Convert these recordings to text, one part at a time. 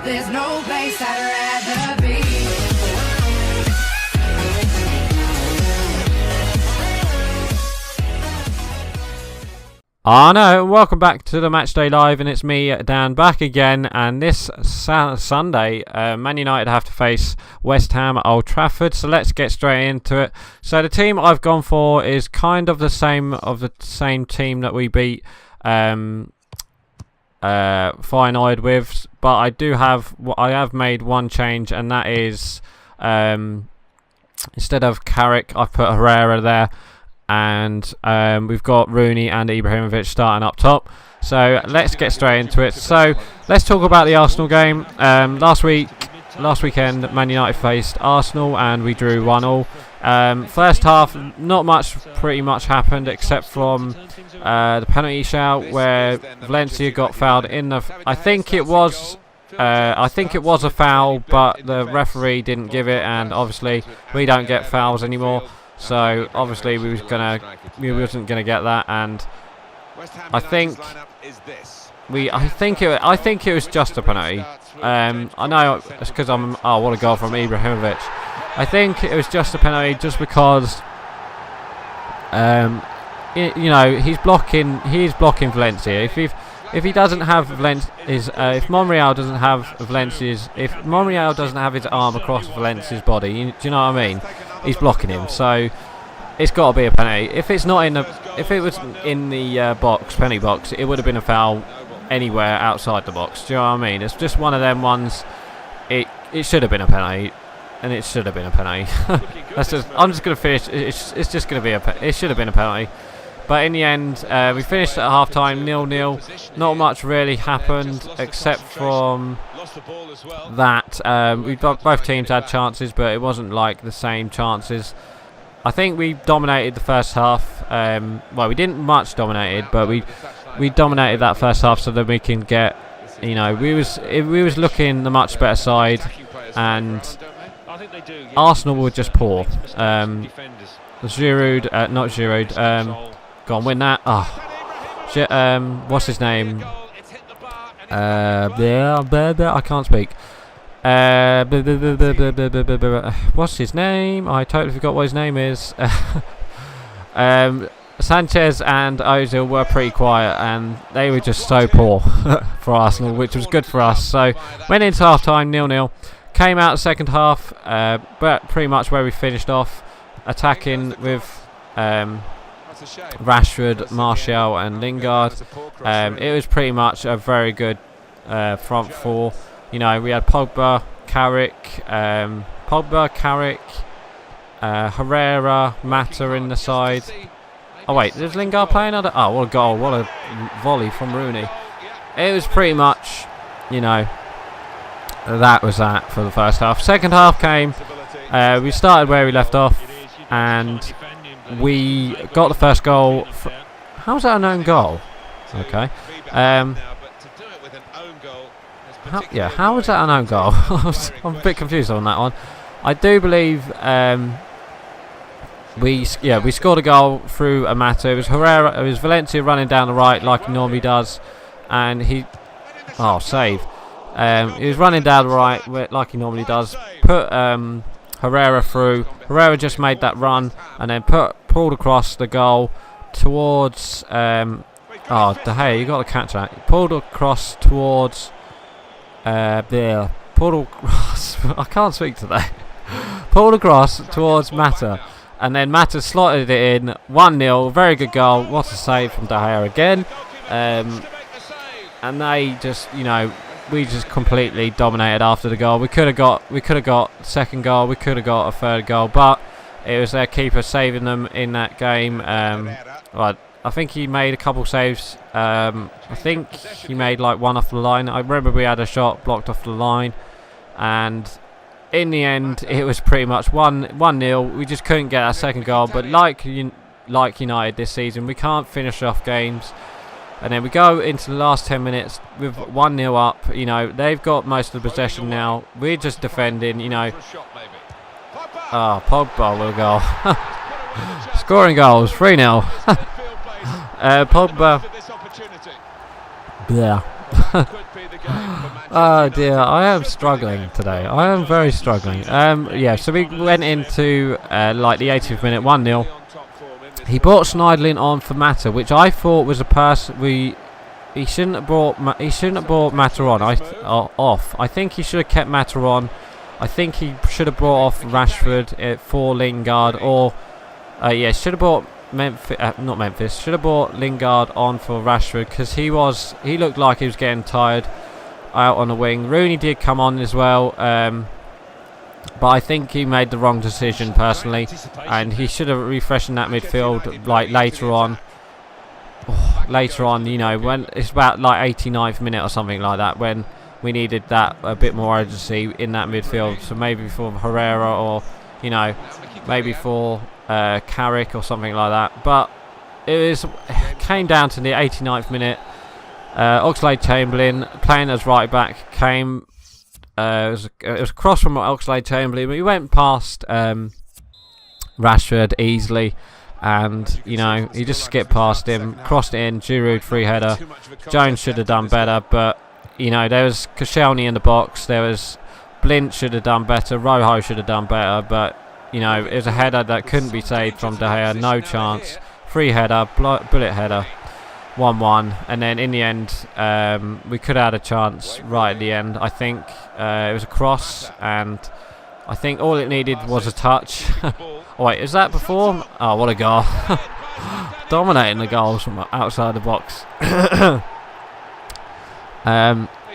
There's no place I'd rather be. No, welcome back to the Matchday Live, and it's me, Dan, back again. And this Sunday, Man United have to face West Ham at Old Trafford. So let's get straight into it. So the team I've gone for is kind of the same team that we beat Feyenoord with, but I have made one change, and that is instead of Carrick, I've put Herrera there. And we've got Rooney and Ibrahimovic starting up top. So let's get straight into it. So let's talk about the Arsenal game. Last weekend, Man United faced Arsenal and we drew 1-1. First half, not much pretty much happened except from the penalty shout where Valencia got fouled in the. I think it was a foul, but the referee didn't give it, and obviously we don't get fouls anymore. So obviously we wasn't gonna get that, and I think it was just a penalty. I know it's because what a goal from Ibrahimovic. I think it was just a penalty just because he's blocking Valencia. If he doesn't have if Monreal doesn't have his arm across Valencia's body, do you know what I mean? He's blocking him, so it's got to be a penalty. If it was in the penalty box, it would have been a foul anywhere outside the box. Do you know what I mean? It's just one of them ones. It should have been a penalty, and it should have been a penalty. I'm just gonna finish. It's just gonna be it should have been a penalty. But in the end, we finished at half-time 0-0. Not much really happened except from that. Both teams had chances, but it wasn't like the same chances. I think we dominated the first half. We didn't much dominate it, but we dominated that first half so that we can get, we was looking the much better side, and Arsenal were just poor. Giroud, not Giroud. Go on, win that. What's his name? I can't speak. What's his name? I totally forgot what his name is. Sanchez and Ozil were pretty quiet, and they were just so poor for Arsenal, which was good for us. So went into half time 0-0. Came out the second half, but pretty much where we finished off, attacking with Rashford, Martial and Lingard. It was pretty much a very good front four. We had Pogba, Carrick, Herrera, Mata in the side. Oh wait, there's Lingard playing? What a goal, what a volley from Rooney. It was pretty much, that was that for the first half. Second half came, we started where we left off, and we got the first goal. How's that an own goal? Okay. How was that an own goal? I'm a bit confused on that one. I do believe we scored a goal through a Mata. It was Herrera. It was Valencia running down the right like he normally does, and save. He was running down the right like he normally does. Put Herrera through. Herrera just made that run and then pulled across the goal towards De Gea, you got to catch that. Pulled across towards I can't speak today. Pulled across towards Mata, and then Mata slotted it in. 1-0, very good goal. What a save from De Gea again. And they just, we just completely dominated after the goal. We could have got second goal. We could have got a third goal, but it was their keeper saving them in that game. I think he made a couple saves. I think he made like one off the line. I remember we had a shot blocked off the line, and in the end it was pretty much 1-0. We just couldn't get our second goal. But like United this season, we can't finish off games. And then we go into the last 10 minutes with 1-0 up. They've got most of the possession now. We're just defending, Pogba will go. Scoring goals, 3-0. Pogba. Yeah. Oh dear, I am struggling today. I am very struggling. Yeah, so we went into like the 80th minute, 1-0. He brought Schneidlin on for Mata, which I thought was a person he shouldn't have brought Mata on. Off. I think he should have kept Mata on. I think he should have brought off Rashford for Lingard, or should have brought should have brought Lingard on for Rashford, because he looked like he was getting tired out on the wing. Rooney did come on as well, but I think he made the wrong decision personally, and he should have refreshed that midfield like later on. You know, when it's about like 89th minute or something like that, when we needed that a bit more urgency in that midfield. So maybe for Herrera, or you know, maybe for Carrick or something like that. But it came down to the 89th minute. Oxlade-Chamberlain playing as right back came. It was a cross from Oxlade-Chamberlain, but he went past Rashford easily, and you know, he just skipped past him, crossed it in. Giroud free header. Jones should have done better, but you know, there was Koscielny in the box. There was Blint should have done better. Rojo should have done better, but you know, it was a header that couldn't be saved from De Gea. No chance. Free header, bullet header. 1-1, and then in the end we could have had a chance right at the end. I think it was a cross, and I think all it needed was a touch. Oh wait, is that before? Oh, what a goal. Dominating the goals from outside the box.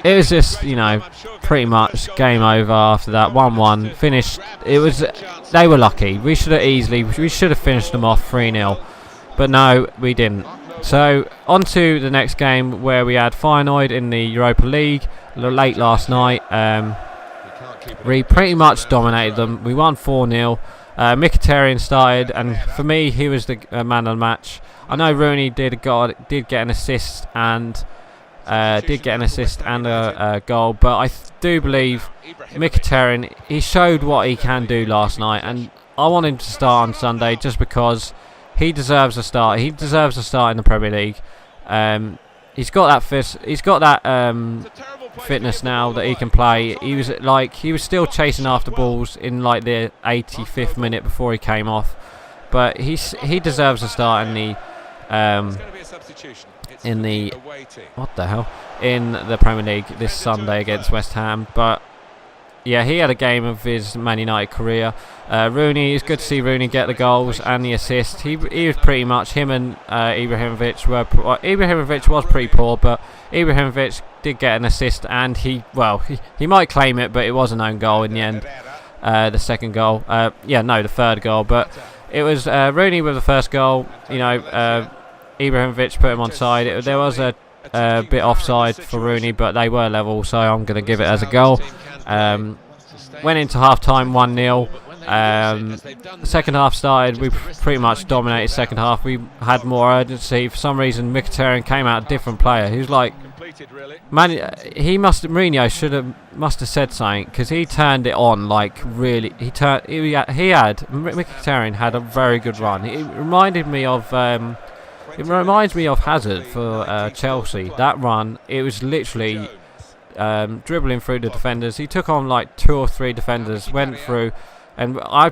It was just, you know, pretty much game over after that. 1-1 finished. They were lucky. We should have finished them off 3-0, but no, we didn't. So on to the next game, where we had Feyenoord in the Europa League late last night. We pretty much dominated them. We won 4-0. Mkhitaryan started, and for me, he was the man of the match. I know Rooney did get an assist and a goal, but I do believe Mkhitaryan, he showed what he can do last night, and I want him to start on Sunday just because he deserves a start. He deserves a start in the Premier League. He's got that fitness now that he can play. He was still chasing after balls in like the 85th minute before he came off, but he deserves a start in the Premier League this Sunday against West Ham. But yeah, he had a game of his Man United career. Rooney, it's good to see Rooney get the goals and the assist. He was pretty much, him and Ibrahimovic Ibrahimovic was pretty poor, but Ibrahimovic did get an assist, and he might claim it, but it was an own goal in the end. The second goal, the third goal, but it was Rooney with the first goal. You know, Ibrahimovic put him onside. There was a bit offside for Rooney, but they were level, so I'm going to give it as a goal. Went into half-time 1-0. Second half started, we pretty much dominated second half. We had more urgency. For some reason, Mkhitaryan came out a different player. He was like, Mourinho must have said something, because he turned it on like really. Mkhitaryan had a very good run. It reminds me of Hazard for Chelsea. That run, it was literally dribbling through the defenders. He took on like 2 or 3 defenders, went through, and I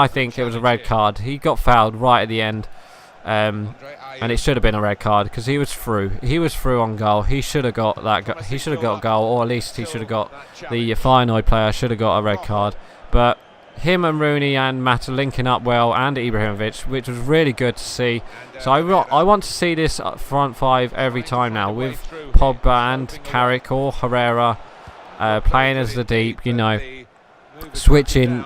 think it was a red card. He got fouled right at the end, and it should have been a red card because he was through. He was through on goal. He should have got that. He should have got a goal, or at least he should have got the Feyenoord player should have got a red card. But him and Rooney and Mata linking up well, and Ibrahimovic, which was really good to see. So I want to see this front five every time now, with Pogba and Carrick or Herrera playing as the deep, you know, switching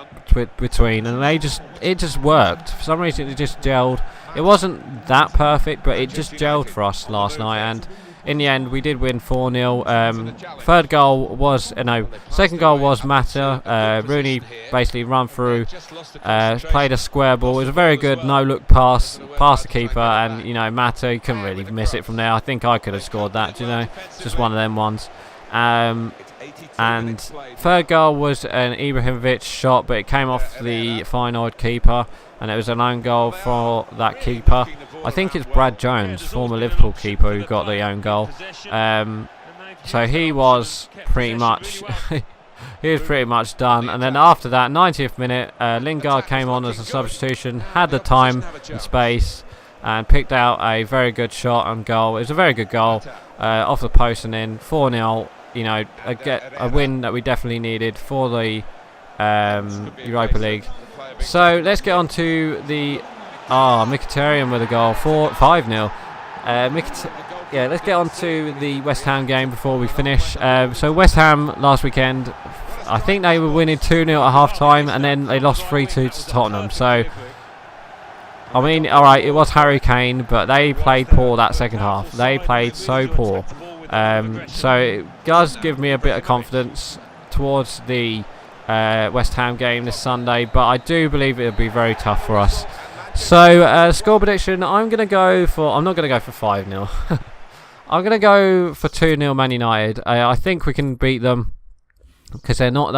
between, and it just worked. For some reason, it just gelled. It wasn't that perfect, but it just gelled for us last night, and in the end, we did win 4-0. Second goal was Mata. Rooney basically run through, played a square ball. It was a very good no-look pass past the keeper, and you know, Mata, he couldn't really miss it from there. I think I could have scored that. You know, it's just one of them ones. And third goal was an Ibrahimovic shot, but it came off the Feyenoord keeper, and it was an own goal for that keeper. I think it's Brad Jones, former Liverpool keeper, who got the own goal. So he was pretty much he was pretty much done. And then after that, 90th minute, Lingard came on as a substitution, had the time and space, and picked out a very good shot and goal. It was a very good goal, off the post and in. 4-0. You know, a win that we definitely needed for the Europa League. So let's get on to the Mkhitaryan with a goal, 5-0. Yeah, let's get on to the West Ham game before we finish. So West Ham last weekend, I think they were winning 2-0 at half time, and then they lost 3-2 to Tottenham. So I mean, alright, it was Harry Kane, but they played poor that second half. They played so poor. So it does give me a bit of confidence towards the West Ham game this Sunday, but I do believe it'll be very tough for us. So score prediction, I'm not going to go for 5-0. I'm going to go for 2-0 Man United. I think we can beat them because they're not,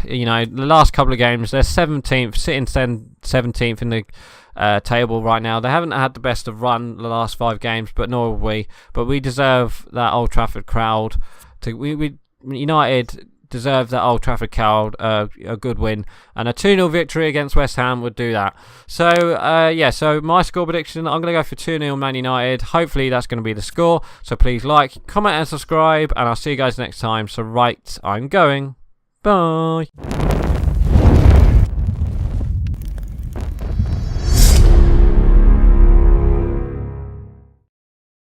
you know, the last couple of games, they're 17th, sitting 17th in the table right now. They haven't had the best of run the last 5 games, but nor have we. But we deserve that Old Trafford crowd. United deserve that Old Trafford crowd, a good win, and a 2-0 victory against West Ham would do that. So yeah, so my score prediction, I'm going to go for 2-0 Man United. Hopefully that's going to be the score. So please like, comment and subscribe, and I'll see you guys next time. So right, I'm going. Bye.